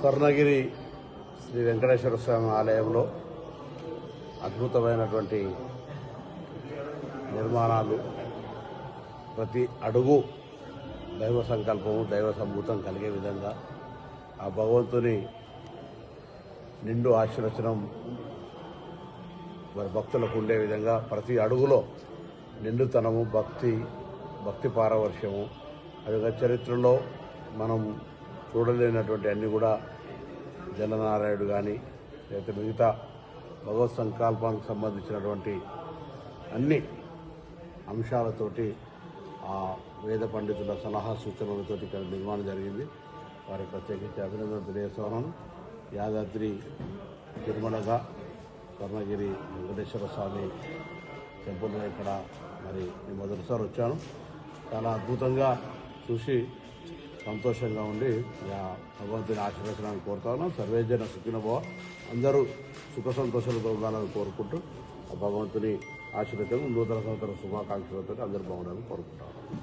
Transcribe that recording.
స్వర్ణగిరి శ్రీ వెంకటేశ్వర స్వామి ఆలయంలో అద్భుతమైనటువంటి నిర్మాణాలు, ప్రతి అడుగు దైవ సంకల్పము, దైవ సంభూతం కలిగే విధంగా ఆ భగవంతుని నిండు ఆశీర్వచనం మరి భక్తులకు ఉండే విధంగా ప్రతి అడుగులో నిండుతనము, భక్తి పారవర్శ్యము, అదిగా చరిత్రలో మనం చూడలేనటువంటి అన్నీ కూడా జలనారాయణుడు కానీ లేకపోతే మిగతా భగవత్ సంకల్పానికి సంబంధించినటువంటి అన్ని అంశాలతోటి ఆ వేద పండితుల సలహా సూచనలతోటి ఇక్కడ నిర్మాణం జరిగింది. వారికి ప్రత్యేకించి అభినందనలు తెలియజేస్తున్నాను. యాదాద్రి తిరుమలగా స్వర్ణగిరి వెంకటేశ్వర స్వామి టెంపుల్లో ఇక్కడ మరి నేను మొదటిసారి వచ్చాను. చాలా అద్భుతంగా చూసి సంతోషంగా ఉండి భగవంతుని ఆశీర్వచనాన్ని కోరుతాను. సర్వేజన సుఖినభవ, అందరూ సుఖ సంతోషాలతో ఉండాలని కోరుకుంటూ ఆ భగవంతుని ఆశీర్వచనం, నూతన సంవత్సర శుభాకాంక్షలతో అందరూ బాగుండాలని కోరుకుంటాను.